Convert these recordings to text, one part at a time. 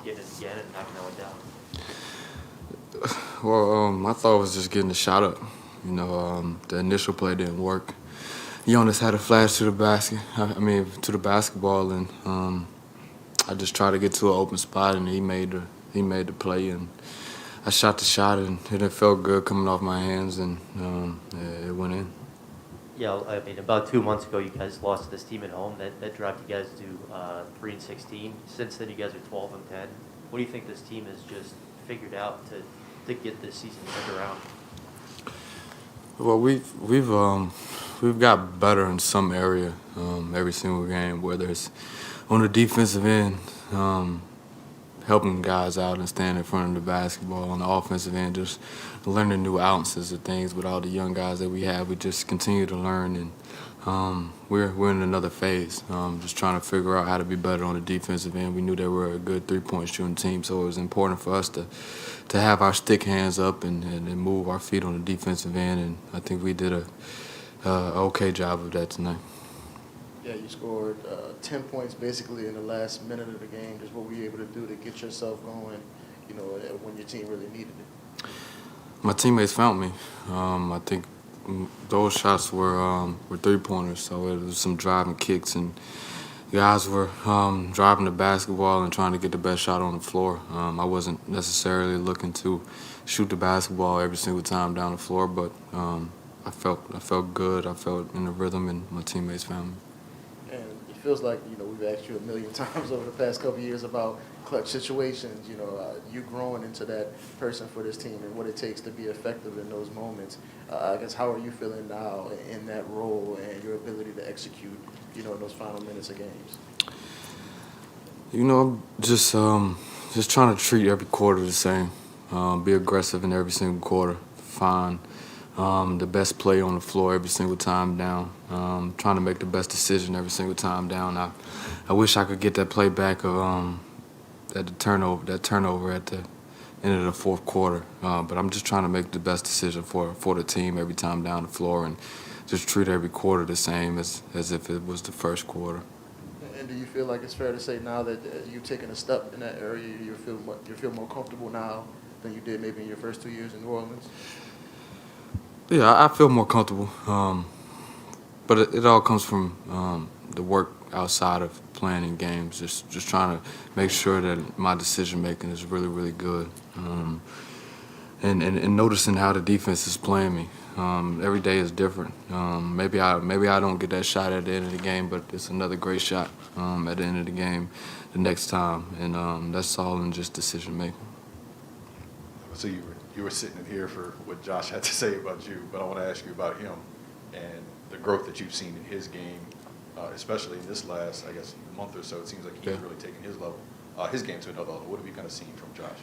getting it again and knocking that one down? Well, my thought was just getting the shot up. The initial play didn't work. Jonas had a flash to the basket. To the basketball, and I just tried to get to an open spot, and he made the play, and I shot the shot, and it felt good coming off my hands, and it went in. Yeah, I mean, about 2 months ago, you guys lost to this team at home. That dropped you guys to 3-16. Since then, you guys are 12-10. What do you think this team has just figured out to get this season turned around? Well, we've got better in some area every single game, whether it's on the defensive end, helping guys out and standing in front of the basketball. On the offensive end, just learning new ounces of things with all the young guys that we have. We just continue to learn, and we're in another phase, just trying to figure out how to be better on the defensive end. We knew they were a good three-point shooting team, so it was important for us to have our stick hands up and move our feet on the defensive end, and I think we did a okay job of that tonight. Yeah, you scored 10 points basically in the last minute of the game. Just what were you able to do to get yourself going, when your team really needed it? My teammates found me. I think those shots were three-pointers, so it was some driving kicks, and guys were driving the basketball and trying to get the best shot on the floor. I wasn't necessarily looking to shoot the basketball every single time down the floor, but I felt good. I felt in the rhythm, and my teammates found me. And it feels like, we've asked you a million times over the past couple of years about clutch situations, you growing into that person for this team and what it takes to be effective in those moments. I guess, how are you feeling now in that role and your ability to execute, in those final minutes of games? Just trying to treat every quarter the same. Be aggressive in every single quarter. Find the best play on the floor every single time down. Trying to make the best decision every single time down. I wish I could get that play back of that turnover at the end of the fourth quarter. But I'm just trying to make the best decision for the team every time down the floor, and just treat every quarter the same as if it was the first quarter. And do you feel like it's fair to say now that you've taken a step in that area, you feel more comfortable now than you did maybe in your first 2 years in New Orleans? Yeah, I feel more comfortable, but it all comes from the work outside of playing in games. Just trying to make sure that my decision making is really, really good, and noticing how the defense is playing me. Every day is different. Maybe I don't get that shot at the end of the game, but it's another great shot at the end of the game the next time, and that's all in just decision making. So you were sitting in here for what Josh had to say about you, but I want to ask you about him and the growth that you've seen in his game, especially in this last, I guess, month or so. It seems like he's really taken his game to another level. What have you kind of seen from Josh?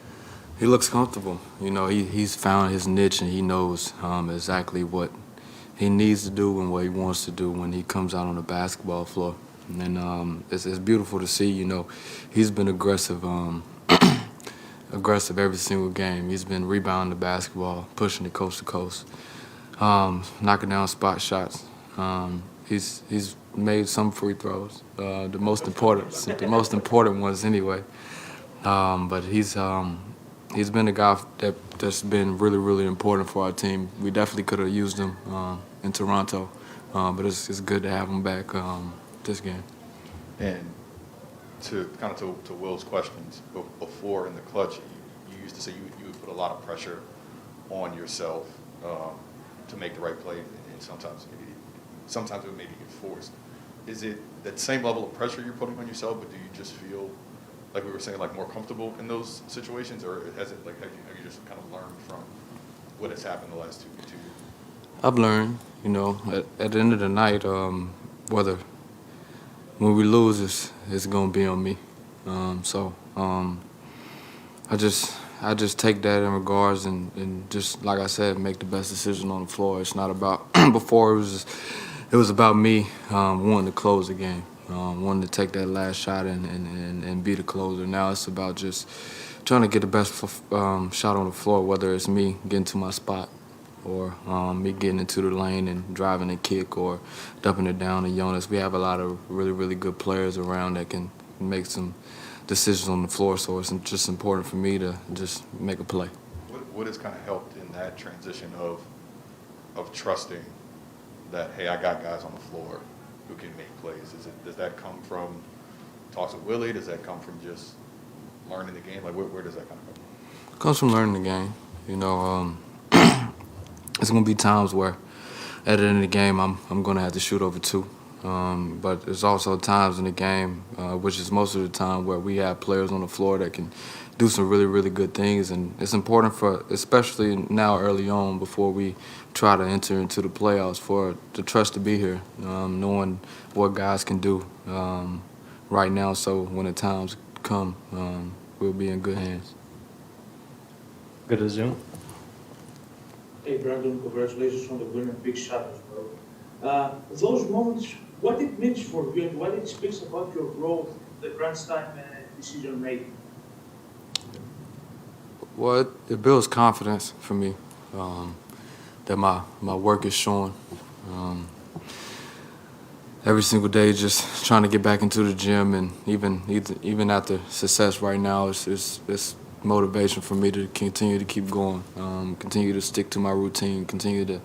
He looks comfortable. He's found his niche, and he knows exactly what he needs to do and what he wants to do when he comes out on the basketball floor. And it's beautiful to see. He's been aggressive. Aggressive every single game. He's been rebounding the basketball, pushing it coast to coast, knocking down spot shots. He's made some free throws, the most important ones anyway. But he's been a guy that's been really, really important for our team. We definitely could have used him in Toronto, but it's good to have him back this game. And to Will's questions, before in the clutch, you used to say you would put a lot of pressure on yourself to make the right play, and sometimes it may be enforced. Is it that same level of pressure you're putting on yourself, but do you just feel, like we were saying, like more comfortable in those situations, or has it have you just kind of learned from what has happened the last two years? I've learned, at the end of the night, whether when we lose, it's gonna be on me. I just take that in regards and just, like I said, make the best decision on the floor. It's not about before it was about me wanting to close the game, wanting to take that last shot and be the closer. Now it's about just trying to get the best shot on the floor, whether it's me getting to my spot or me getting into the lane and driving a kick or dumping it down to Jonas. We have a lot of really, really good players around that can make some decisions on the floor. So it's just important for me to just make a play. What has kind of helped in that transition of trusting that, hey, I got guys on the floor who can make plays? Does that come from talks with Willie? Does that come from just learning the game? Like, where does that kind of come from? It comes from learning the game. You know, it's going to be times where at the end of the game I'm going to have to shoot over 2. But there's also times in the game, which is most of the time, where we have players on the floor that can do some really, really good things. And it's important for, especially now early on before we try to enter into the playoffs, for the trust to be here, knowing what guys can do right now. So when the times come, we'll be in good hands. Go to Zoom. Hey, Brandon, congratulations on the win and big shot as well. Those moments, what it means for you and what it speaks about your growth, the crunch time decision making? Well, it builds confidence for me, that my work is showing. Every single day, just trying to get back into the gym, and even after success right now, it's motivation for me to continue to keep going, continue to stick to my routine, continue to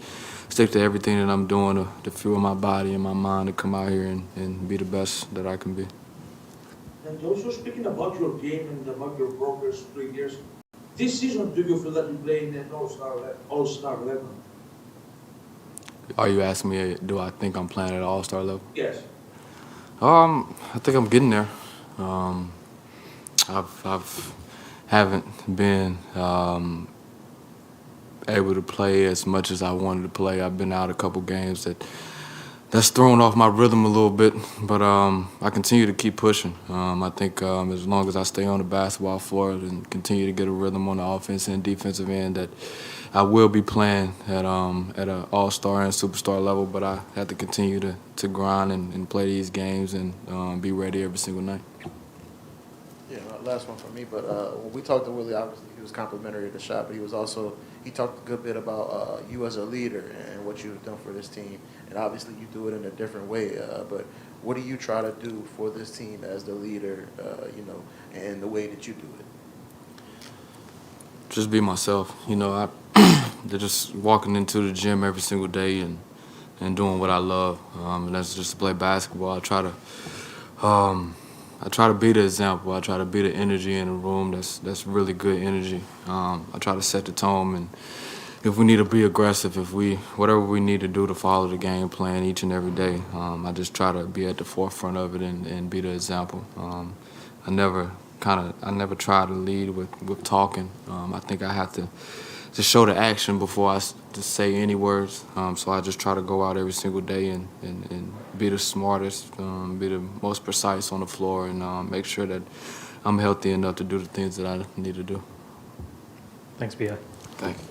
stick to everything that I'm doing to fuel my body and my mind to come out here and be the best that I can be. And also speaking about your game and about your progress 3 years, this season, do you feel that you play in an all-star level? Are you asking me, do I think I'm playing at all-star level? Yes. I think I'm getting there. Haven't been able to play as much as I wanted to play. I've been out a couple games that's thrown off my rhythm a little bit, but I continue to keep pushing. I think as long as I stay on the basketball floor and continue to get a rhythm on the offense and defensive end, that I will be playing at an all-star and superstar level, but I have to continue to grind and play these games and be ready every single night. Yeah, last one for me. But when we talked to Willie, obviously he was complimentary of the shot, but he talked a good bit about you as a leader and what you've done for this team. And obviously you do it in a different way. But what do you try to do for this team as the leader, and the way that you do it? Just be myself. They're just walking into the gym every single day and doing what I love. And that's just to play basketball. I try to be the example. I try to be the energy in the room that's really good energy. I try to set the tone, and if we need to be aggressive, whatever we need to do to follow the game plan each and every day, I just try to be at the forefront of it and be the example. I never try to lead with talking. I think I have to show the action before I just say any words. So I just try to go out every single day and be the smartest, be the most precise on the floor, and make sure that I'm healthy enough to do the things that I need to do. Thanks, B.I. Thank you.